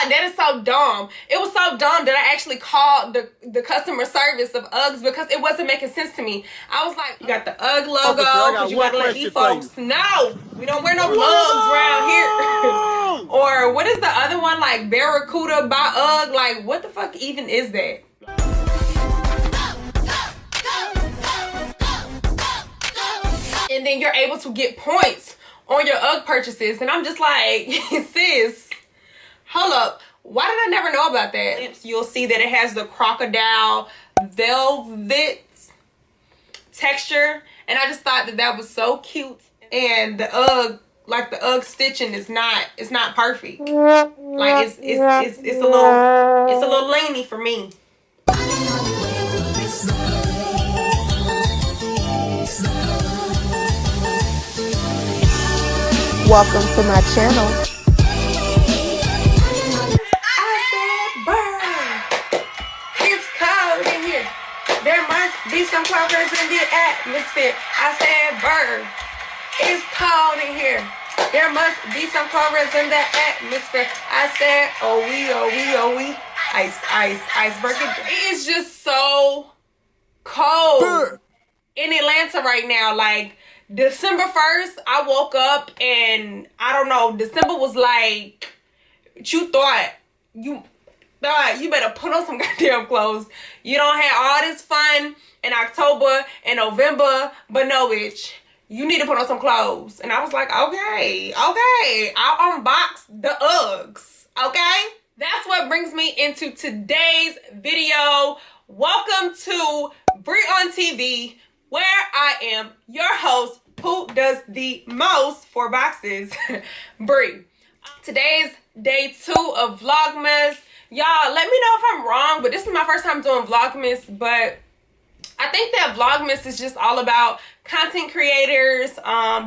like, that is so dumb. It was so dumb that I actually called the customer service of Uggs because it wasn't making sense to me. I was like, you got the Ugg logo, because you gotta let these folks know we don't wear no gloves around here. Or what is the other one, like Barracuda by Ugg? Like, what the fuck even is that? And then you're able to get points on your Ugg purchases. And I'm just like, sis, hold up. Why did I never know about that? You'll see that it has the crocodile velvet texture. And I just thought that that was so cute. And the Ugg, like the Ugg stitching is not, it's not perfect. Like it's a little laney for me. Welcome to my channel. I said, bird, it's cold in here. There must be some progress in the atmosphere. I said, bird, it's cold in here. There must be some progress in the atmosphere. I said, oh we, iceberg. It is just so cold in Atlanta right now. Like, December 1st, I woke up and I don't know, December was like, you better put on some goddamn clothes. You don't have all this fun in October and November, but no, bitch, you need to put on some clothes. And I was like, okay, I'll unbox the Uggs, okay? That's what brings me into today's video. Welcome to Bree on TV, where I am your host, who does the most for boxes, Bree. Today's day 2 of vlogMAS. Y'all, let me know if I'm wrong, but this is my first time doing vlogMAS, but I think that vlogMAS is just all about content creators,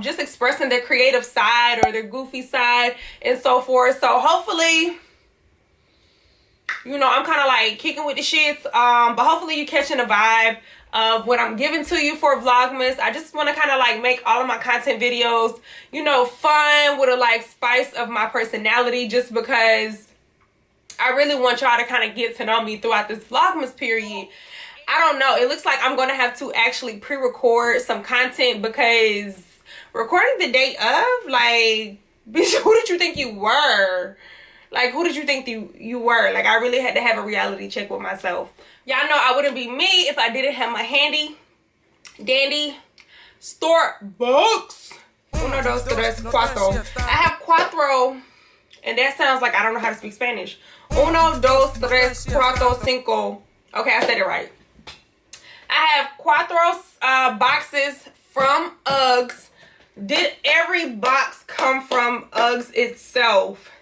just expressing their creative side or their goofy side and so forth. So hopefully, you know, I'm kind of like kicking with the shits, but hopefully you're catching a vibe of what I'm giving to you for vlogmas. I just want to kind of like make all of my content videos, you know, fun with a like spice of my personality, just because I really want y'all to kind of get to know me throughout this vlogmas period. I don't know, it looks like I'm going to have to actually pre-record some content, because recording the day of, like, bitch, who did you think you were? Like, who did you think you were? Like, I really had to have a reality check with myself. Y'all know I wouldn't be me if I didn't have my handy dandy Starbucks. Uno, dos, tres, cuatro. I have cuatro, and that sounds like I don't know how to speak Spanish. Uno, dos, tres, cuatro, cinco. Okay, I said it right. I have cuatro boxes from Uggs. Did every box come from Uggs itself?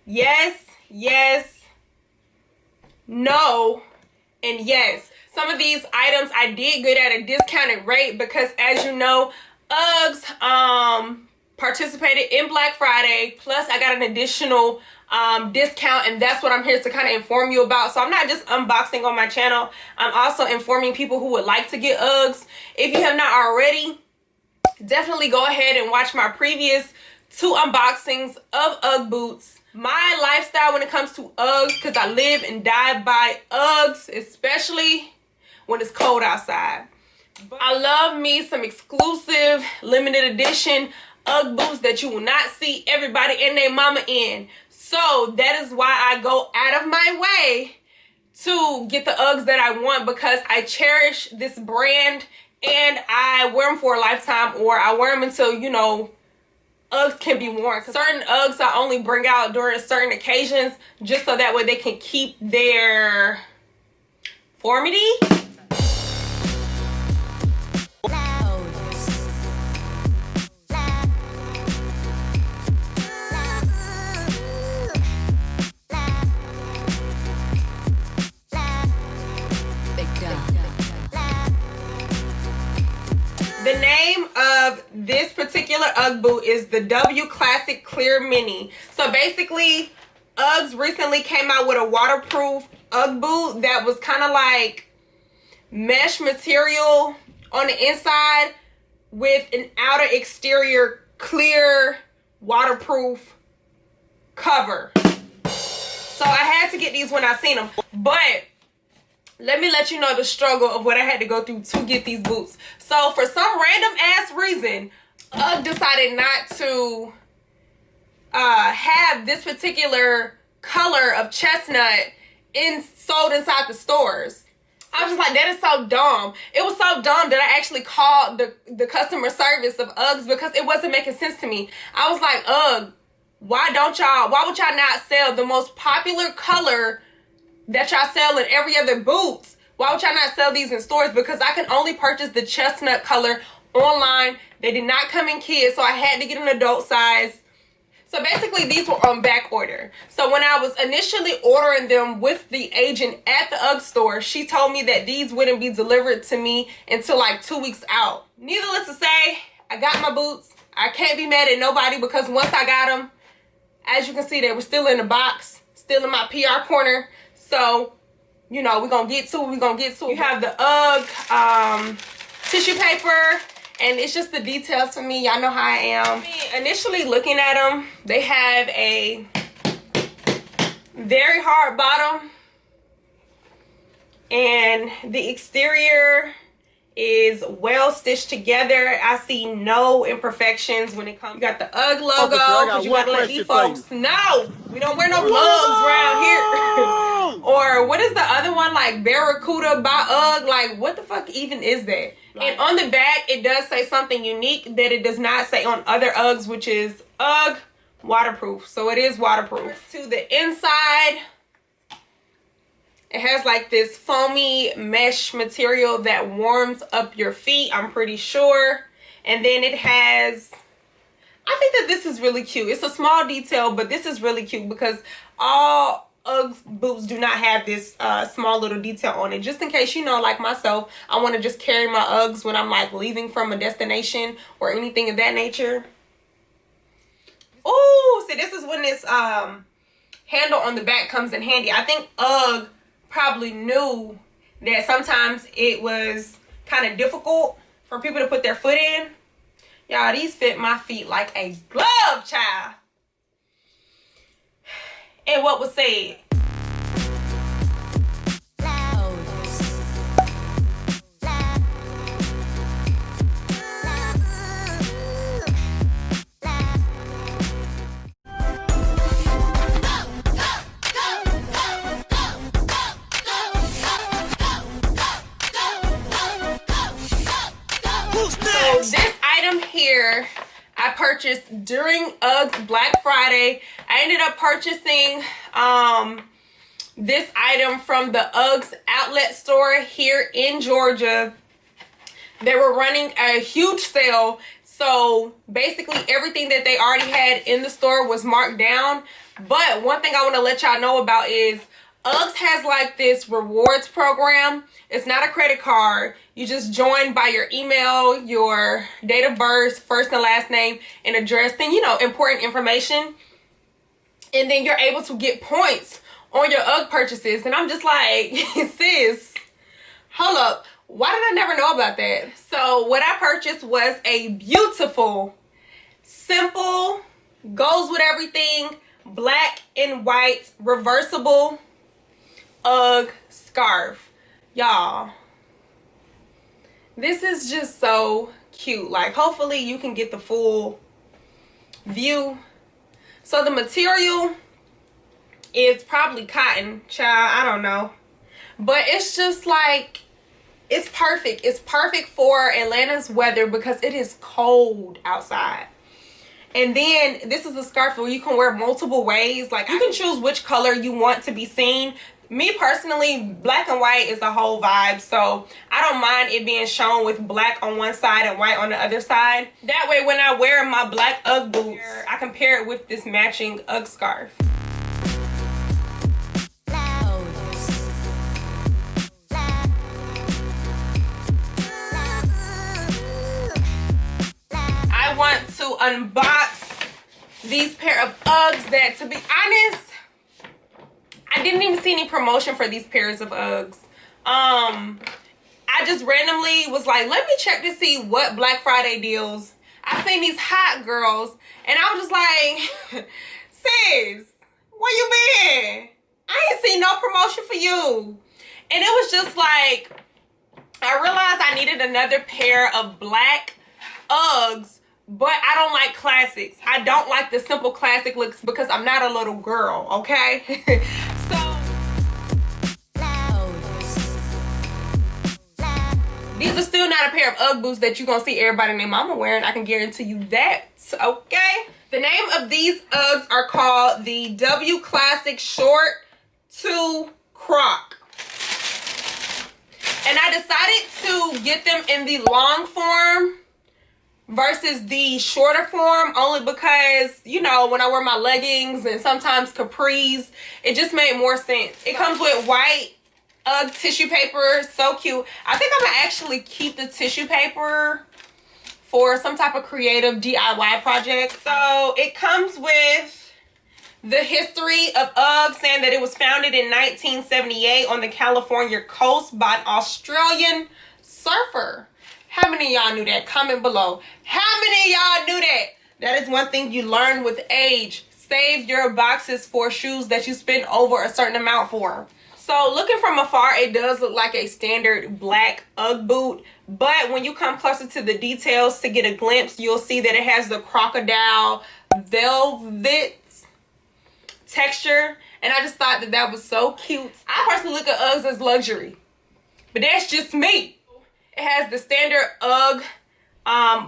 Yes, yes, no, and yes. Some of these items I did get at a discounted rate because, as you know, Uggs participated in Black Friday. Plus, I got an additional discount, and that's what I'm here to kind of inform you about. So I'm not just unboxing on my channel. I'm also informing people who would like to get Uggs. If you have not already, definitely go ahead and watch my previous 2 unboxings of Ugg boots. My lifestyle when it comes to Uggs, because I live and die by Uggs, especially when it's cold outside. I love me some exclusive limited edition Ugg boots that you will not see everybody and their mama in. So that is why I go out of my way to get the Uggs that I want, because I cherish this brand and I wear them for a lifetime, or I wear them until, you know, Uggs can be worn. Certain Uggs I only bring out during certain occasions, just so that way they can keep their formity. The name of this particular Ugg boot is the W Classic Clear Mini. So basically, Uggs recently came out with a waterproof Ugg boot that was kind of like mesh material on the inside with an outer exterior clear waterproof cover. So had to get these when I seen them. But let me let you know the struggle of what I had to go through to get these boots. So for some random ass reason, Ugg decided not to have this particular color of chestnut sold inside the stores. I was just like, that is so dumb. It was so dumb that I actually called the customer service of Uggs because it wasn't making sense to me. I was like, Ugg, why would y'all not sell the most popular color that y'all sell in every other boots? Why would y'all not sell these in stores? Because I can only purchase the chestnut color online. They did not come in kids, so I had to get an adult size. So basically, these were on back order. So when I was initially ordering them with the agent at the Ugg store, she told me that these wouldn't be delivered to me until like 2 weeks out. Needless to say, I got my boots. I can't be mad at nobody because once I got them, as you can see, they were still in the box, still in my PR corner. So, you know, we're going to get to it. You have the Ugg tissue paper. And it's just the details for me. Y'all know how I am. Initially looking at them, they have a very hard bottom. And the exterior is well stitched together. I see no imperfections when it comes. You got the Ugg logo, because you gotta let these folks know. We don't wear no Uggs around here. Or what is the other one? Like Barracuda by Ugg. Like, what the fuck even is that? And on the back, it does say something unique that it does not say on other Uggs, which is Ugg waterproof. So it is waterproof. To the inside, it has like this foamy mesh material that warms up your feet, I'm pretty sure. And then it has, I think that this is really cute. It's a small detail, but this is really cute because all Uggs boots do not have this small little detail on it. Just in case, you know, like myself, I want to just carry my Uggs when I'm like leaving from a destination or anything of that nature. Oh, see, this is when this handle on the back comes in handy. I think Ugg probably knew that sometimes it was kind of difficult for people to put their foot in. Y'all, these fit my feet like a glove, child. And what was said? So this item here, I purchased during Uggs Black Friday. I ended up purchasing this item from the Uggs outlet store here in Georgia. They were running a huge sale. So basically everything that they already had in the store was marked down. But one thing I want to let y'all know about is Uggs has like this rewards program. It's not a credit card. You just join by your email, your date of birth, first and last name, and address, then, you know, important information. And then you're able to get points on your Ugg purchases. And I'm just like, sis, hold up. Why did I never know about that? So what I purchased was a beautiful, simple, goes with everything, black and white, reversible Ugg scarf. Y'all, this is just so cute. Like, hopefully you can get the full view. So the material is probably cotton, child, I don't know, but it's just like, it's perfect. It's perfect for Atlanta's weather because it is cold outside. And then this is a scarf where you can wear multiple ways. Like, you can choose which color you want to be seen. Me personally, black and white is a whole vibe, so I don't mind it being shown with black on one side and white on the other side. That way when I wear my black Ugg boots, I can pair it with this matching Ugg scarf. I want to unbox these pair of Uggs that, to be honest, I didn't even see any promotion for these pairs of Uggs. I just randomly was like, let me check to see what Black Friday deals. I seen these hot girls and I was just like, sis, where you been? I ain't promotion for you. And it was just like, I realized I needed another pair of black Uggs, but I don't like classics. I don't like the simple classic looks because I'm not a little girl, okay? So these are still not a pair of Ugg boots that you're gonna see everybody and their mama wearing. I can guarantee you that, okay? The name of these Uggs are called the W Classic Short 2 Croc. And I decided to get them in the long form versus the shorter form only because, you know, when I wear my leggings and sometimes capris, it just made more sense. It comes with white Ugg tissue paper, so cute. I think I'm gonna actually keep the tissue paper for some type of creative DIY project. So it comes with the history of Ugg, saying that it was founded in 1978 on the California coast by an Australian surfer. How many of y'all knew that? Comment below. How many of y'all knew that? That is one thing you learn with age. Save your boxes for shoes that you spend over a certain amount for. So looking from afar, it does look like a standard black Ugg boot. But when you come closer to the details to get a glimpse, you'll see that it has the crocodile velvet texture. And I just thought that that was so cute. I personally look at Uggs as luxury. But that's just me. It has the standard Ugg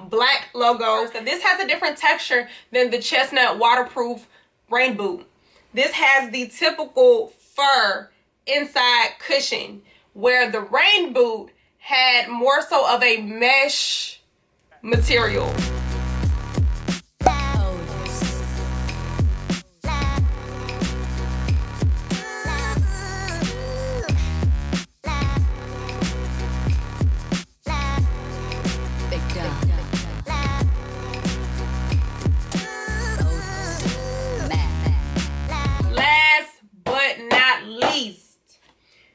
black logo. So this has a different texture than the chestnut waterproof rain boot. This has the typical fur inside cushion, where the rain boot had more so of a mesh material.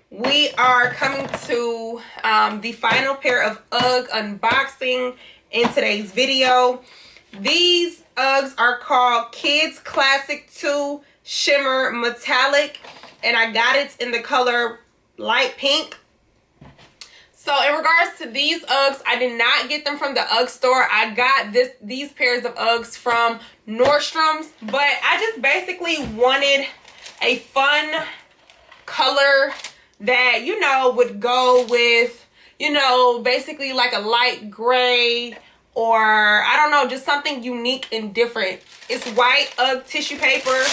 We are coming to the final pair of Ugg unboxing in today's video. These Uggs are called Kids Classic 2 Shimmer Metallic, and I got it in the color light pink. So in regards to these Uggs, I did not get them from the Ugg store. I got these pairs of Uggs from Nordstrom's, but I just basically wanted a fun color that, you know, would go with, you know, basically like a light gray, or I don't know, just something unique and different. It's white Ugg tissue paper.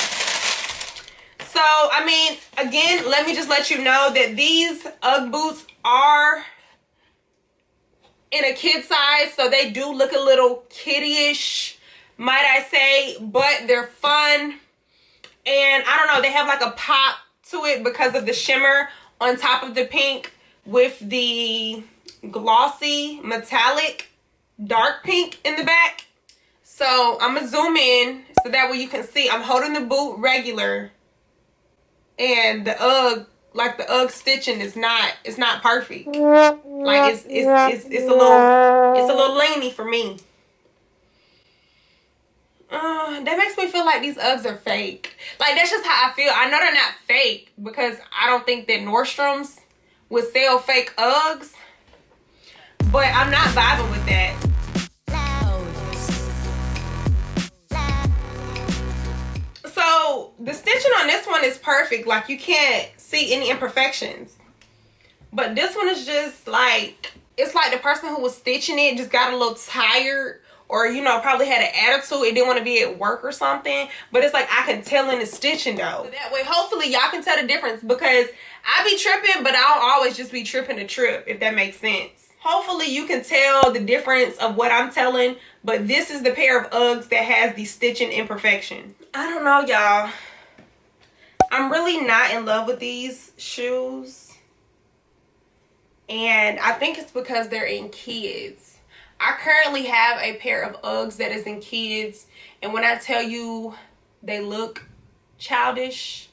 So, I mean, again, let me just let you know that these Ugg boots are in a kid size, so they do look a little kiddie-ish, might I say, but they're fun. And I don't know, they have like a pop to it because of the shimmer on top of the pink with the glossy metallic dark pink in the back. So I'm gonna zoom in so that way you can see. I'm holding the boot regular, and the Ugg, like the Ugg stitching is not, it's not perfect. Like it's a little laney for me. That makes me feel like these Uggs are fake. Like, that's just how I feel. I know they're not fake because I don't think that Nordstrom's would sell fake Uggs, but I'm not vibing with that. So the stitching on this one is perfect. Like, you can't see any imperfections. But this one is just like, it's like the person who was stitching it just got a little tired, or, you know, probably had an attitude and didn't want to be at work or something. But it's like, I can tell in the stitching though. So that way, hopefully y'all can tell the difference, because I be tripping, but I don't always just be tripping to trip, if that makes sense. Hopefully you can tell the difference of what I'm telling, but this is the pair of Uggs that has the stitching imperfection. I don't know, y'all. I'm really not in love with these shoes. And I think it's because they're in kids. I currently have a pair of Uggs that is in kids, and when I tell you they look childish,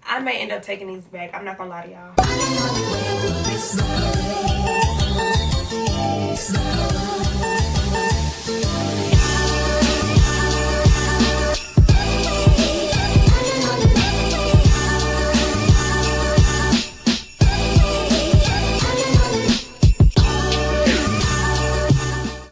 I may end up taking these back. I'm not gonna lie to y'all.